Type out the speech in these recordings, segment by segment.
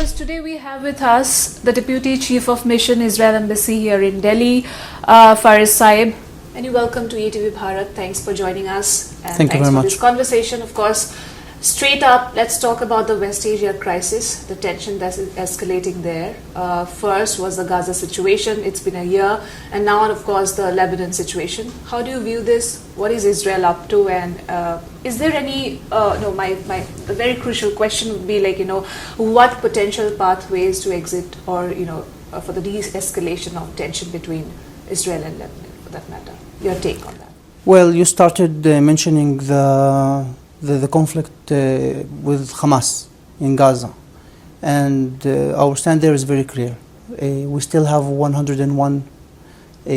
viewers, today we have with us the Deputy Chief of Mission Israel Embassy here in Delhi, Faris Saib. And you welcome to ETV Bharat. Thanks for joining us. And Thank you very for much. This conversation. Of course, straight up, let's talk about the West Asia crisis, the tension that's escalating there. First was the Gaza situation. It's been a year. And now, of course, the Lebanon situation. How do you view this? What is Israel up to? And is there any, a very crucial question would be like, what potential pathways to exit or, for the de-escalation of tension between Israel and Lebanon, for that matter? Your take on that? Well, you started mentioning the conflict with Hamas in Gaza, and our stand there is very clear. We still have 101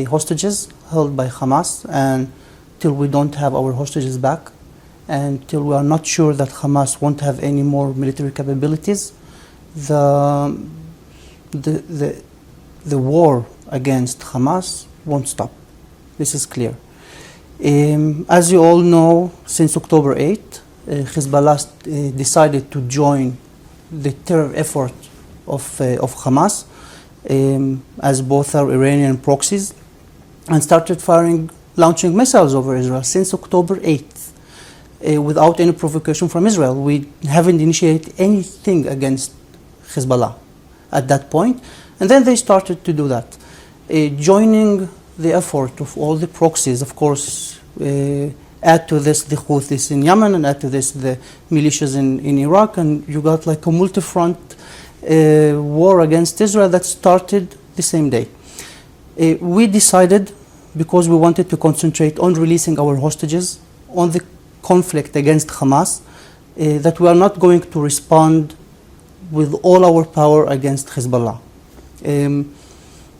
hostages held by Hamas, and till we don't have our hostages back, and till we are not sure that Hamas won't have any more military capabilities, the war against Hamas won't stop. This is clear. As you all know, since October 8th, Hezbollah decided to join the terror effort of Hamas, as both are Iranian proxies, and started launching missiles over Israel since October 8th, without any provocation from Israel. We haven't initiated anything against Hezbollah at that point, and then they started to do that, joining the effort of all the proxies. Of course, add to this the Houthis in Yemen, and add to this the militias in Iraq, and you got like a multi-front war against Israel that started the same day. We decided, because we wanted to concentrate on releasing our hostages, on the conflict against Hamas, that we are not going to respond with all our power against Hezbollah.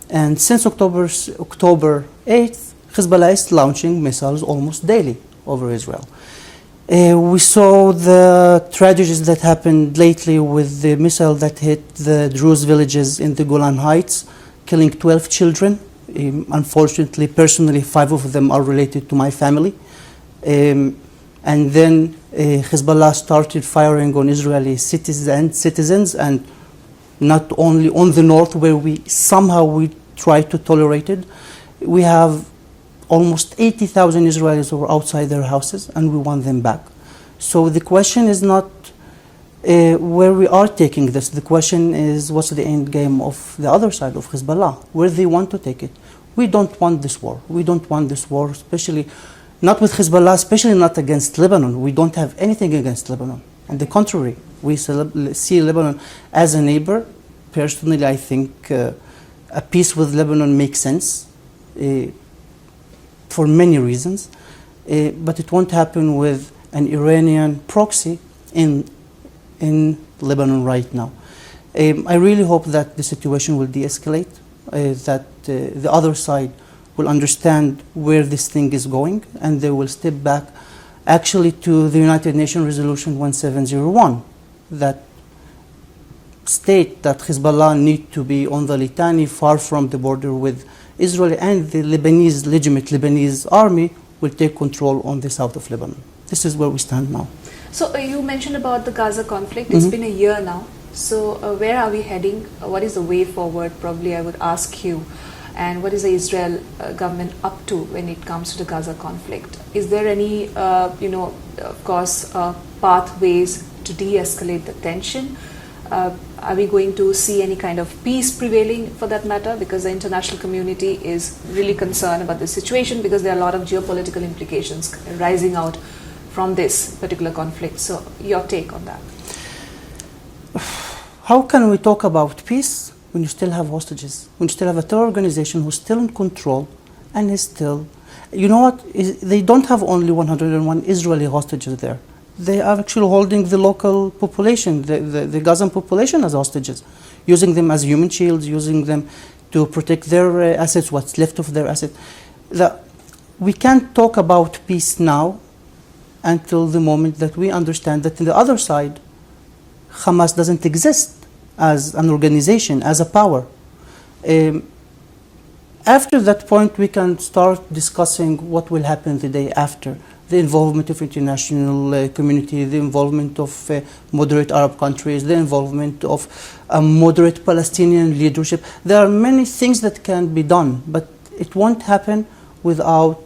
And since October 8th, Hezbollah is launching missiles almost daily over Israel. We saw the tragedies that happened lately with the missile that hit the Druze villages in the Golan Heights, killing 12 children. Unfortunately, personally, 5 of them are related to my family. And then Hezbollah started firing on Israeli citizens, and not only on the north, where we try to tolerate it. We have almost 80,000 Israelis who are outside their houses, and we want them back. So the question is not where we are taking this. The question is, what's the end game of the other side of Hezbollah, where they want to take it. We don't want this war. We don't want this war, especially not with Hezbollah, especially not against Lebanon. We don't have anything against Lebanon. On the contrary, we see Lebanon as a neighbor. Personally, I think a peace with Lebanon makes sense for many reasons, but it won't happen with an Iranian proxy in Lebanon right now. I really hope that the situation will de-escalate, that the other side will understand where this thing is going, and they will step back actually to the United Nations Resolution 1701 that state that Hezbollah need to be on the Litani, far from the border with Israel, and the legitimate Lebanese army will take control on the south of Lebanon. This is where we stand now. So you mentioned about the Gaza conflict. It's been a year now. So where are we heading? What is the way forward? Probably I would ask you. And what is the Israel government up to when it comes to the Gaza conflict? Is there any, of course, pathways to de-escalate the tension? Are we going to see any kind of peace prevailing for that matter? Because the international community is really concerned about the situation, because there are a lot of geopolitical implications rising out from this particular conflict. So your take on that? How can we talk about peace when you still have hostages? When you still have a terror organization who's still in control and is still... You know what? They don't have only 101 Israeli hostages there. They are actually holding the local population, the Gazan population, as hostages, using them as human shields, using them to protect their assets, what's left of their assets. We can't talk about peace now until the moment that we understand that on the other side, Hamas doesn't exist as an organization, as a power. After that point, we can start discussing what will happen the day after. the involvement of international community, the involvement of moderate Arab countries, the involvement of a moderate Palestinian leadership. There are many things that can be done, but it won't happen without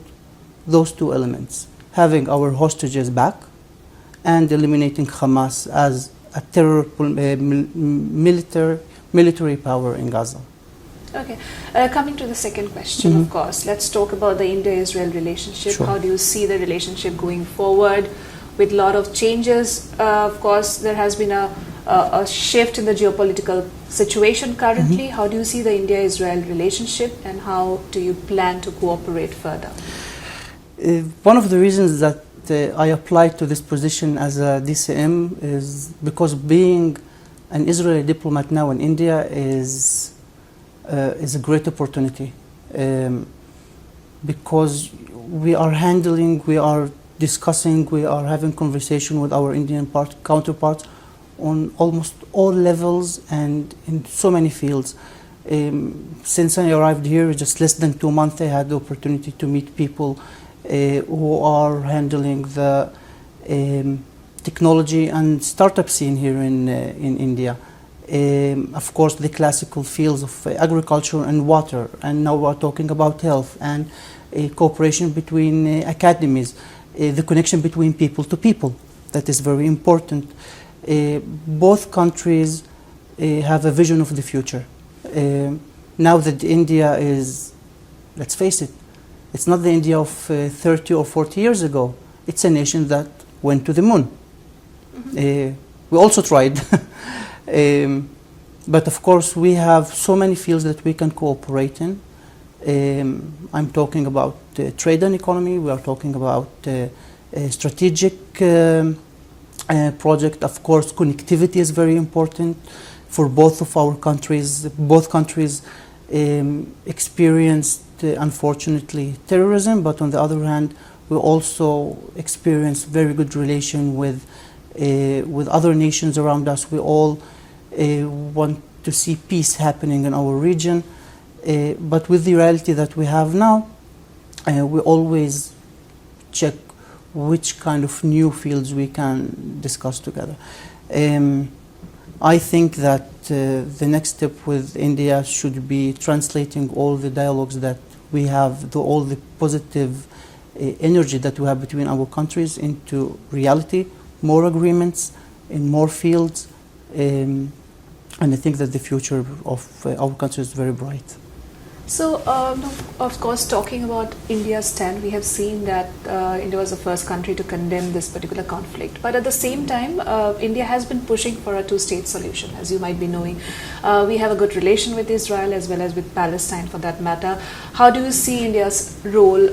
those two elements: having our hostages back and eliminating Hamas as a terror military power in Gaza. Okay. Coming to the second question, of course, let's talk about the India-Israel relationship. Sure. How do you see the relationship going forward with a lot of changes? Of course, there has been a shift in the geopolitical situation currently. How do you see the India-Israel relationship, and how do you plan to cooperate further? One of the reasons that I applied to this position as a DCM is because being an Israeli diplomat now in India is a great opportunity, because we are discussing, we are having conversation with our Indian counterparts on almost all levels and in so many fields. Since I arrived here, just less than 2 months, I had the opportunity to meet people who are handling the technology and startup scene here in India. Of course, the classical fields of agriculture and water, and now we're talking about health and cooperation between academies, the connection between people to people. That is very important. Both countries have a vision of the future. Now that India is, let's face it, it's not the India of 30 or 40 years ago. It's a nation that went to the moon. We also tried. But of course, we have so many fields that we can cooperate in. I'm talking about trade and economy. We are talking about strategic project. Of course, connectivity is very important for both of our countries. Both countries experienced, unfortunately, terrorism, but on the other hand, we also experience very good relation with other nations around us. We all want to see peace happening in our region, but with the reality that we have now, we always check which kind of new fields we can discuss together. I think that the next step with India should be translating all the dialogues that we have, all the positive energy that we have between our countries into reality, more agreements in more fields, and I think that the future of our country is very bright. So, of course, talking about India's stand, we have seen that India was the first country to condemn this particular conflict. But at the same time, India has been pushing for a two-state solution, as you might be knowing. We have a good relation with Israel as well as with Palestine, for that matter. How do you see India's role?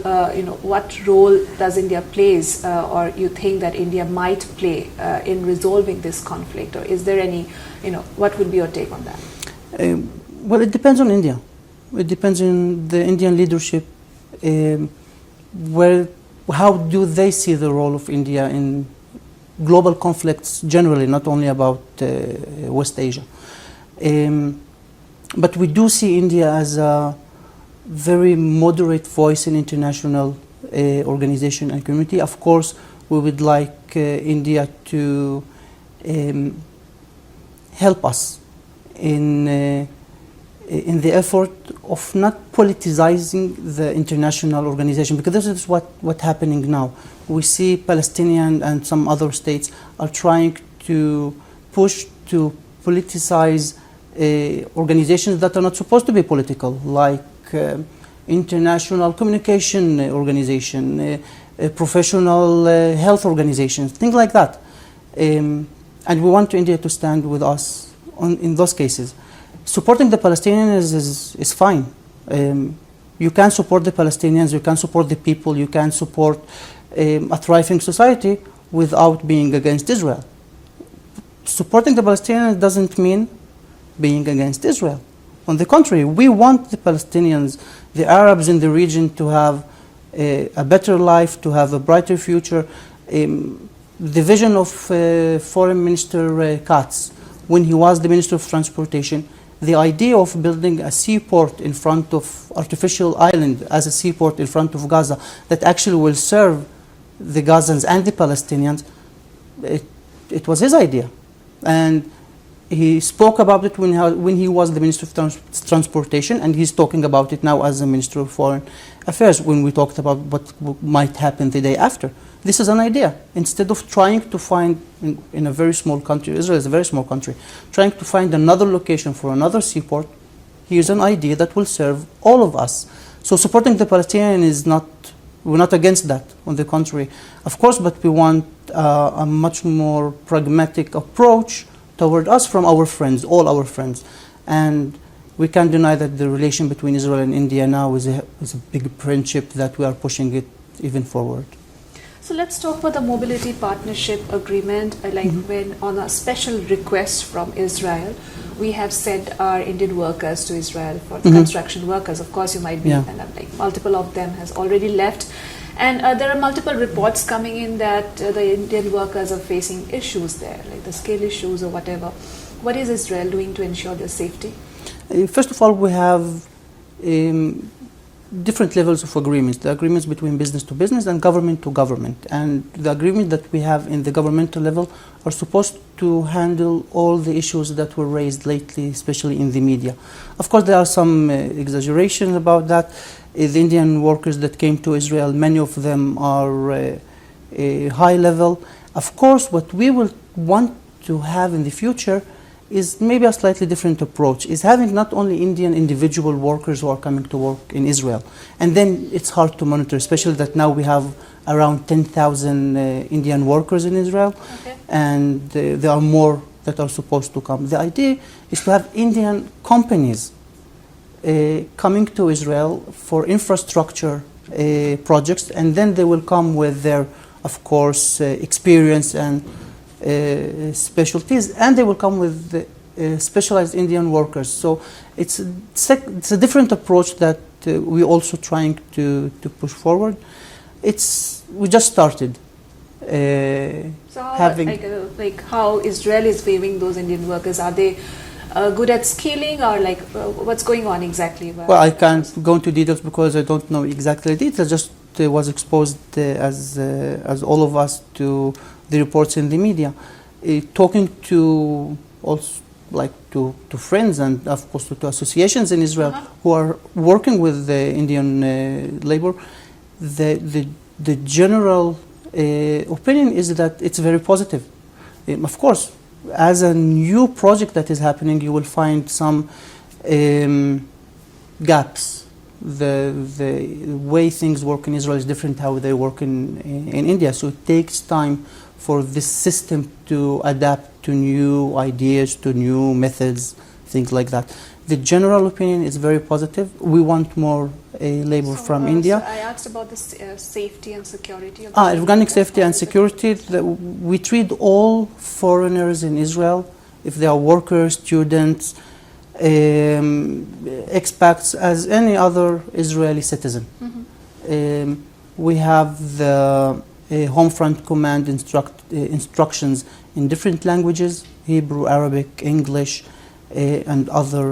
What role does India plays, or you think that India might play in resolving this conflict? Or is there any, what would be your take on that? Well, it depends on India. It depends on the Indian leadership, how do they see the role of India in global conflicts generally, not only about West Asia. But we do see India as a very moderate voice in international organization and community. Of course, we would like India to help us in the effort of not politicizing the international organization, because this is what's happening now. We see Palestinian and some other states are trying to push to politicize organizations that are not supposed to be political, like international communication organization, professional health organizations, things like that. And we want India to stand with us in those cases. Supporting the Palestinians is fine. You can support the Palestinians, you can support the people, you can support a thriving society without being against Israel. Supporting the Palestinians doesn't mean being against Israel. On the contrary, we want the Palestinians, the Arabs in the region, to have a better life, to have a brighter future. The vision of Foreign Minister Katz, when he was the Minister of Transportation, the idea of building a seaport in front of artificial island as a seaport in front of Gaza that actually will serve the Gazans and the Palestinians, it was his idea. And he spoke about it when he was the Minister of Transportation, and he's talking about it now as the Minister of Foreign Affairs when we talked about what might happen the day after. This is an idea. Instead of trying to find, in a very small country, Israel is a very small country, trying to find another location for another seaport, here's an idea that will serve all of us. So supporting the Palestinian is not, we're not against that, on the contrary, of course, but we want a much more pragmatic approach toward us from our friends, all our friends. And we can't deny that the relation between Israel and India now is a big friendship that we are pushing it even forward. So let's talk about the mobility partnership agreement. When on a special request from Israel, we have sent our Indian workers to Israel for the construction workers. Of course, you might be, and multiple of them has already left. And there are multiple reports coming in that the Indian workers are facing issues there, like the skill issues or whatever. What is Israel doing to ensure their safety? First of all, we have different levels of agreements. The agreements between business to business and government to government. And the agreement that we have in the governmental level are supposed to handle all the issues that were raised lately, especially in the media. Of course, there are some exaggerations about that. The Indian workers that came to Israel, many of them are high level. Of course, what we will want to have in the future is maybe a slightly different approach, is having not only Indian individual workers who are coming to work in Israel. And then it's hard to monitor, especially that now we have around 10,000 Indian workers in Israel, and there are more that are supposed to come. The idea is to have Indian companies coming to Israel for infrastructure projects, and then they will come with their, of course, experience and specialties, and they will come with specialized Indian workers. So it's a different approach that we're also trying to push forward. We just started. So how Israel is viewing those Indian workers? Are they good at skilling, or what's going on exactly? Well, I can't go into details because I don't know exactly the details. Just was exposed as all of us to the reports in the media, talking to also to friends and of course to associations in Israel who are working with the Indian labor. The general opinion is that it's very positive. Of course, as a new project that is happening, you will find some gaps. The way things work in Israel is different how they work in India. So it takes time for this system to adapt to new ideas, to new methods, things like that. The general opinion is very positive. We want more labor from India. So I asked about the safety and security. Organic safety and security. We treat all foreigners in Israel, if they are workers, students, expats, as any other Israeli citizen. We have the Homefront Command instructions in different languages: Hebrew, Arabic, English, and other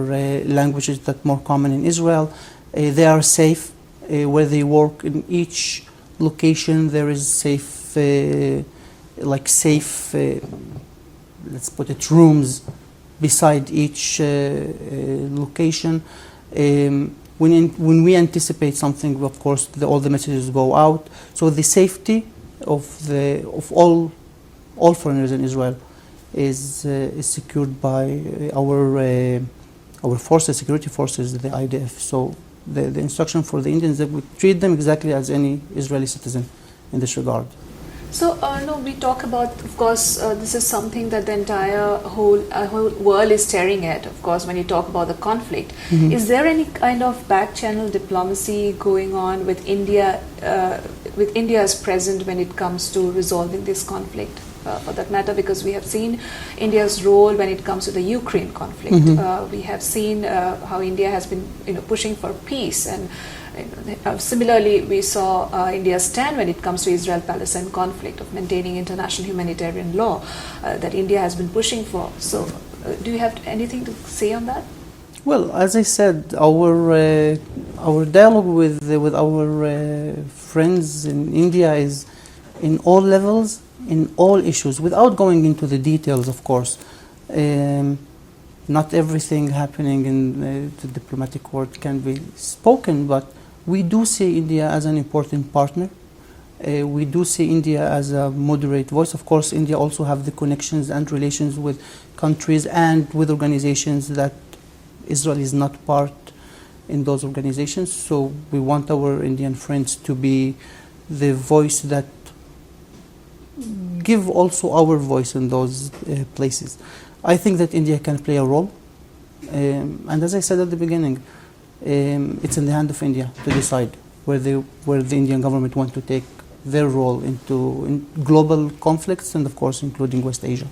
languages that are more common in Israel. They are safe where they work. In each location there is safe, let's put it, rooms beside each location. When we anticipate something, of course, all the messages go out. So the safety of all foreigners in Israel is secured by our forces, security forces, the IDF. So the instruction for the Indians that we treat them exactly as any Israeli citizen in this regard. So, we talk about, of course, this is something that the entire whole world is staring at, of course, when you talk about the conflict. Is there any kind of back-channel diplomacy going on with India, with India's present when it comes to resolving this conflict, for that matter? Because we have seen India's role when it comes to the Ukraine conflict. We have seen how India has been pushing for peace, and similarly, we saw India's stand when it comes to Israel-Palestine conflict of maintaining international humanitarian law that India has been pushing for. So, do you have anything to say on that? Well, as I said, our dialogue with our friends in India is in all levels, in all issues, without going into the details, of course. Not everything happening in the diplomatic world can be spoken, but we do see India as an important partner. We do see India as a moderate voice. Of course, India also have the connections and relations with countries and with organizations that Israel is not part in those organizations. So we want our Indian friends to be the voice that give also our voice in those places. I think that India can play a role. And as I said at the beginning, it's in the hand of India to decide where the Indian government want to take their role in global conflicts and, of course, including West Asia.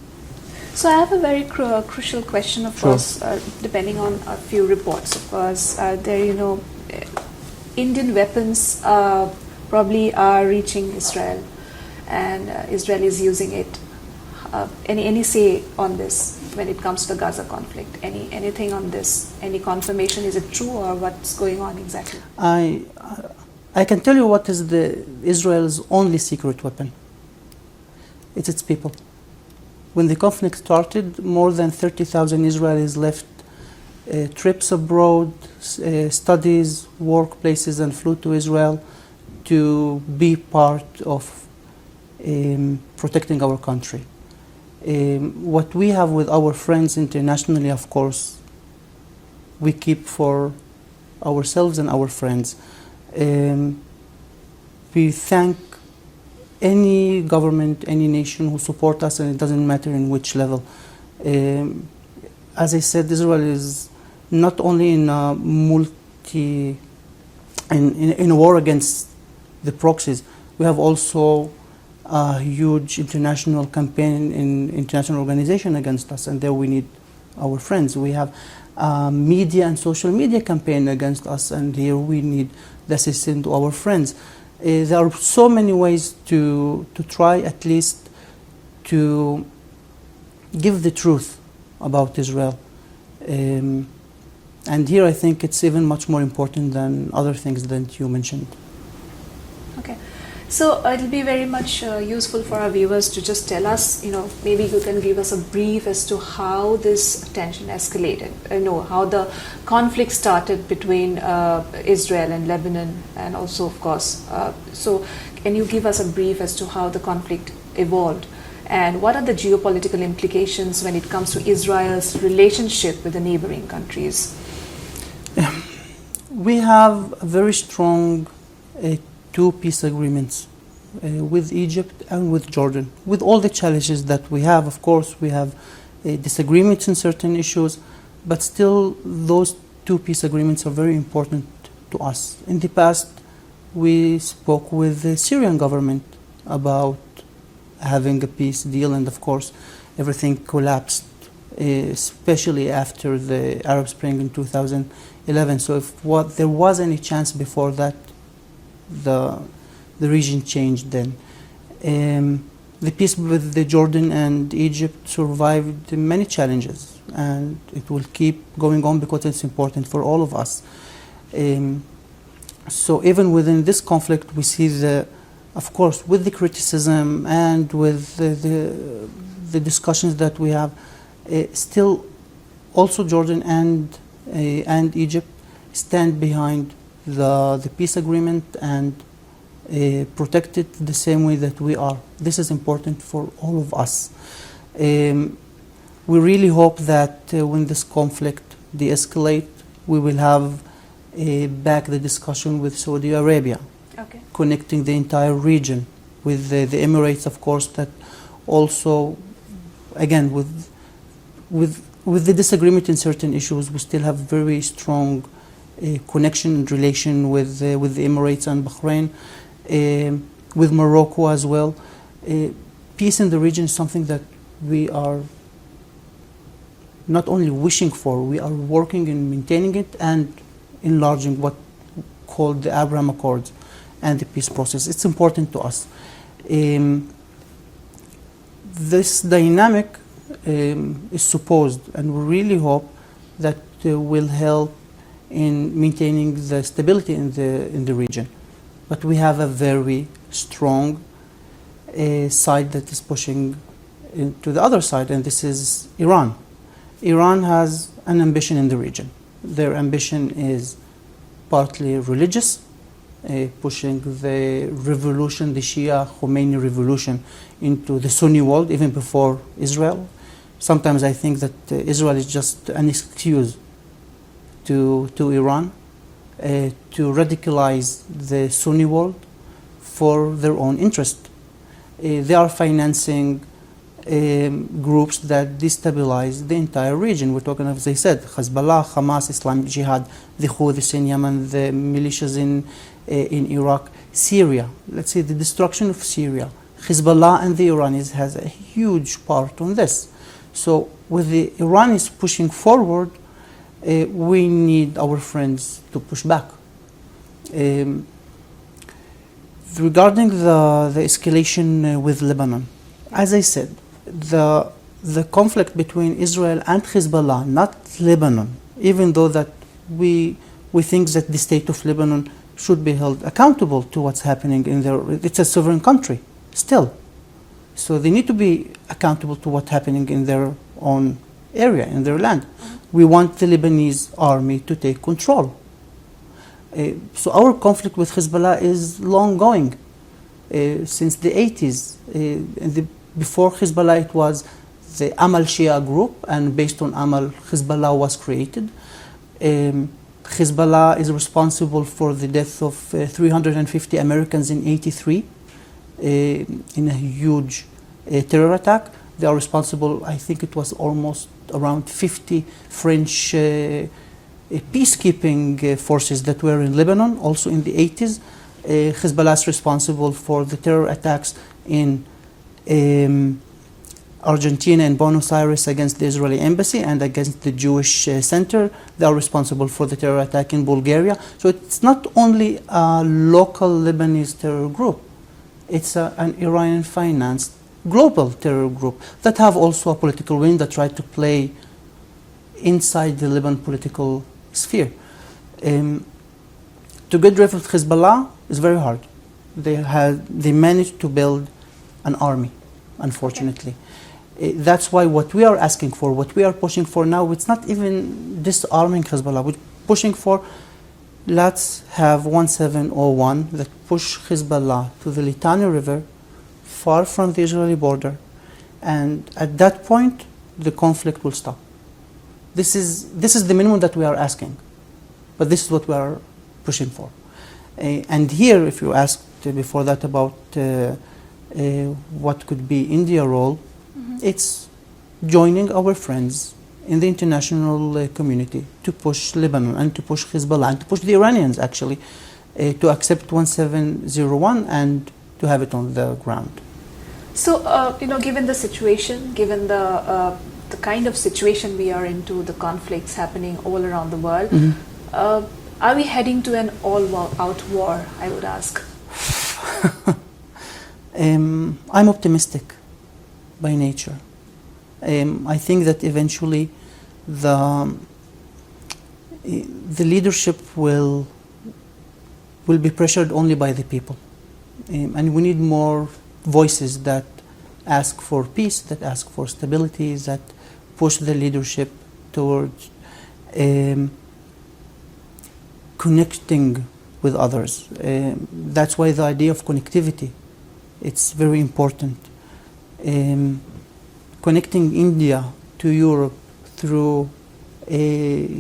So I have a very crucial question, of course, depending on a few reports. Of course, Indian weapons probably are reaching Israel, and Israel is using it. Any say on this when it comes to the Gaza conflict? Anything on this? Any confirmation? Is it true, or what's going on exactly? I can tell you what is Israel's only secret weapon. It's its people. When the conflict started, more than 30,000 Israelis left trips abroad, studies, workplaces, and flew to Israel to be part of protecting our country. What we have with our friends internationally, of course, we keep for ourselves and our friends. We thank any government, any nation who support us, and it doesn't matter in which level. As I said, Israel is not only in a in a war against the proxies. We have also a huge international campaign in international organization against us, and there we need our friends. We have a media and social media campaign against us, and here we need the assistance to our friends. There are so many ways to try at least to give the truth about Israel. And here I think it's even much more important than other things that you mentioned. Okay. So it'll be very much useful for our viewers to just tell us, maybe you can give us a brief as to how this tension escalated, how the conflict started between Israel and Lebanon, and also, of course, so can you give us a brief as to how the conflict evolved, and what are the geopolitical implications when it comes to Israel's relationship with the neighboring countries? We have a very strong two peace agreements with Egypt and with Jordan. With all the challenges that we have, of course, we have disagreements in certain issues, but still those two peace agreements are very important to us. In the past, we spoke with the Syrian government about having a peace deal, and of course, everything collapsed, especially after the Arab Spring in 2011. So if there was any chance before that, the region changed then. The peace with the Jordan and Egypt survived many challenges, and it will keep going on because it's important for all of us. So even within this conflict, we see of course, with the criticism and with the discussions that we have, still also Jordan and Egypt stand behind the peace agreement and protect it the same way that we are. This is important for all of us. We really hope that when this conflict de-escalates, we will have back the discussion with Saudi Arabia, connecting the entire region with the Emirates, of course, that also, again, with the disagreement in certain issues, we still have very strong connection and relation with the Emirates and Bahrain, with Morocco as well. Peace in the region is something that we are not only wishing for, we are working in maintaining it and enlarging what called the Abraham Accords and the peace process. It's important to us. This dynamic is supposed, and we really hope that will help in maintaining the stability in the region. But we have a very strong side that is pushing to the other side, and this is Iran. Iran has an ambition in the region. Their ambition is partly religious, pushing the revolution, the Shia Khomeini revolution, into the Sunni world, even before Israel. Sometimes I think that Israel is just an excuse to Iran to radicalize the Sunni world for their own interest. They are financing groups that destabilize the entire region. We're talking, as I said, Hezbollah, Hamas, Islamic Jihad, the Houthis in Yemen, the militias in Iraq, Syria. Let's say the destruction of Syria. Hezbollah and the Iranians has a huge part on this. So with the Iranians pushing forward, we need our friends to push back. Regarding the escalation with Lebanon, as I said, the conflict between Israel and Hezbollah, not Lebanon, even though that we think that the state of Lebanon should be held accountable to what's happening in their, it's a sovereign country still. So they need to be accountable to what's happening in their own area, in their land. We want the Lebanese army to take control. So our conflict with Hezbollah is long going, since the 80s. Before Hezbollah, it was the Amal Shia group, and based on Amal, Hezbollah was created. Hezbollah is responsible for the death of 350 Americans in '83 in a huge terror attack. They are responsible, I think it was almost around 50 French peacekeeping forces that were in Lebanon, also in the 80s. Hezbollah is responsible for the terror attacks in Argentina and Buenos Aires against the Israeli embassy and against the Jewish center. They are responsible for the terror attack in Bulgaria. So it's not only a local Lebanese terror group, it's an Iranian-financed global terror group that have also a political wing that try to play inside the Lebanon political sphere. To get rid of Hezbollah is very hard. They managed to build an army, unfortunately. That's why what we are asking for, what we are pushing for now, it's not even disarming Hezbollah. We're pushing for, let's have 1701 that push Hezbollah to the Litani River, far from the Israeli border, and at that point, the conflict will stop. This is the minimum that we are asking, but this is what we are pushing for. And here, if you asked before that about what could be India's role, it's joining our friends in the international community to push Lebanon and to push Hezbollah and to push the Iranians actually to accept 1701 and to have it on the ground. So, given the situation, given the kind of situation we are into, the conflicts happening all around the world, are we heading to an all-out war, I would ask? I'm optimistic by nature. I think that eventually the leadership will be pressured only by the people. And we need more voices that ask for peace, that ask for stability, that push the leadership towards connecting with others. That's why the idea of connectivity, it's very important. Connecting India to Europe through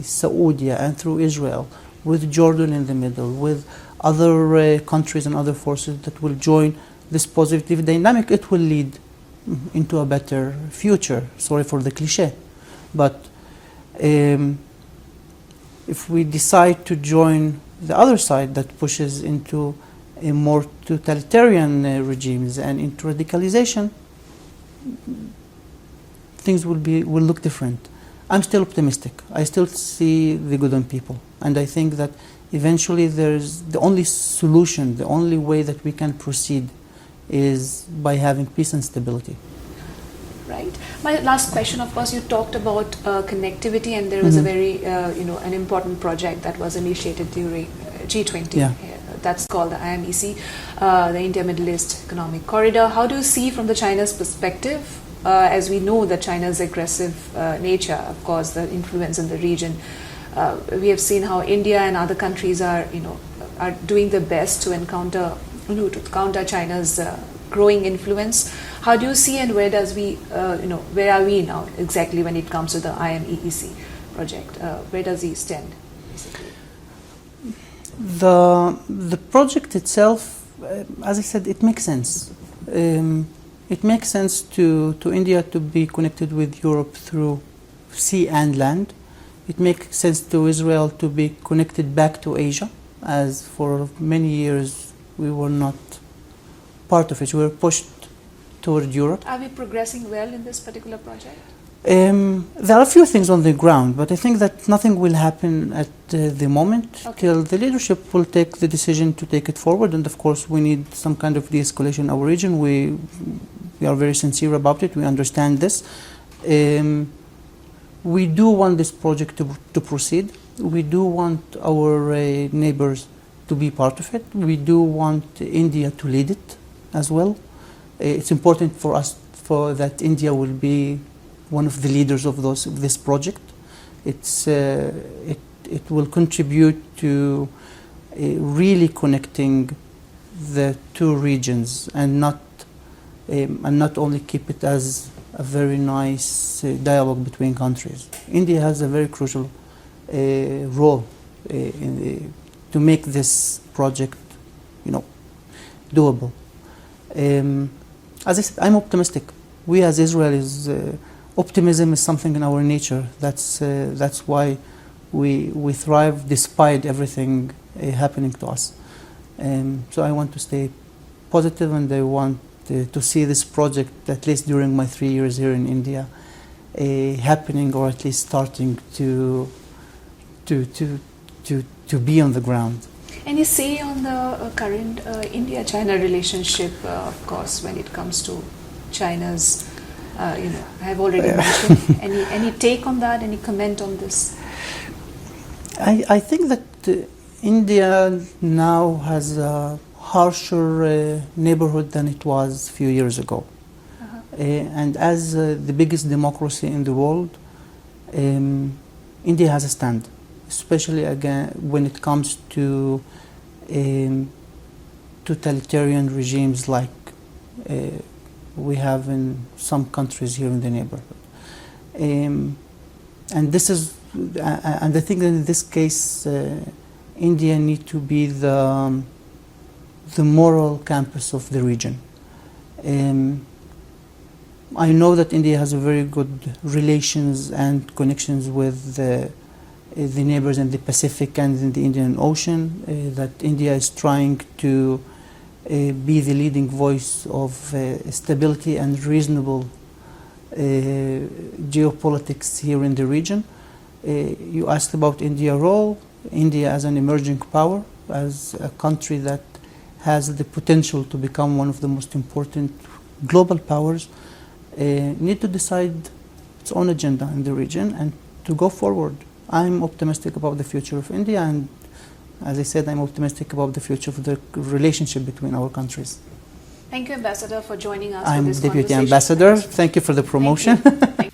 Saudi and through Israel, with Jordan in the middle, with other countries and other forces that will join this positive dynamic, it will lead into a better future. Sorry for the cliche. But if we decide to join the other side that pushes into a more totalitarian regimes and into radicalization, things will look different. I'm still optimistic. I still see the good in people, and I think that eventually there's the only solution, the only way that we can proceed is by having peace and stability. Right. My last question, of course, you talked about connectivity, and there was a very, an important project that was initiated during G20 that's called the IMEC, the India-Middle East Economic Corridor. How do you see from the China's perspective, as we know that China's aggressive nature, of course, the influence in the region? We have seen how India and other countries are doing their best to counter China's growing influence. How do you see, and where are we now exactly when it comes to the IMEC project? Where does he stand, basically? The project itself, as I said, it makes sense. It makes sense to India to be connected with Europe through sea and land. It makes sense to Israel to be connected back to Asia, as for many years we were not part of it. We were pushed toward Europe. Are we progressing well in this particular project? There are a few things on the ground, but I think that nothing will happen at the moment till the leadership will take the decision to take it forward. And of course, we need some kind of de-escalation in our region. We are very sincere about it. We understand this. We do want this project to proceed. We do want our neighbors to be part of it. We do want India to lead it as well. It's important for us that India will be one of the leaders of this project. It will contribute to really connecting the two regions and not only keep it as a very nice dialogue between countries. India has a very crucial role to make this project, doable. As I said, I'm optimistic. We as Israelis, optimism is something in our nature. That's why we thrive despite everything happening to us. So I want to stay positive, and I want to see this project, at least during my 3 years here in India, happening, or at least starting to be on the ground. Any say on the current India-China relationship, of course, when it comes to China's, I have already mentioned. Any take on that? Any comment on this? I think that India now has a harsher neighborhood than it was a few years ago. And as the biggest democracy in the world, India has a stand, especially again when it comes to totalitarian regimes like we have in some countries here in the neighborhood. And I think that in this case, India needs to be the moral campus of the region. I know that India has a very good relations and connections with the neighbors in the Pacific and in the Indian Ocean, that India is trying to be the leading voice of stability and reasonable geopolitics here in the region. You asked about India's role. India as an emerging power, as a country that has the potential to become one of the most important global powers, need to decide its own agenda in the region and to go forward. I'm optimistic about the future of India, and as I said, I'm optimistic about the future of the relationship between our countries. Thank you, Ambassador, for joining us I'm for this Deputy conversation. Ambassador. Thank you for the promotion. Thank you.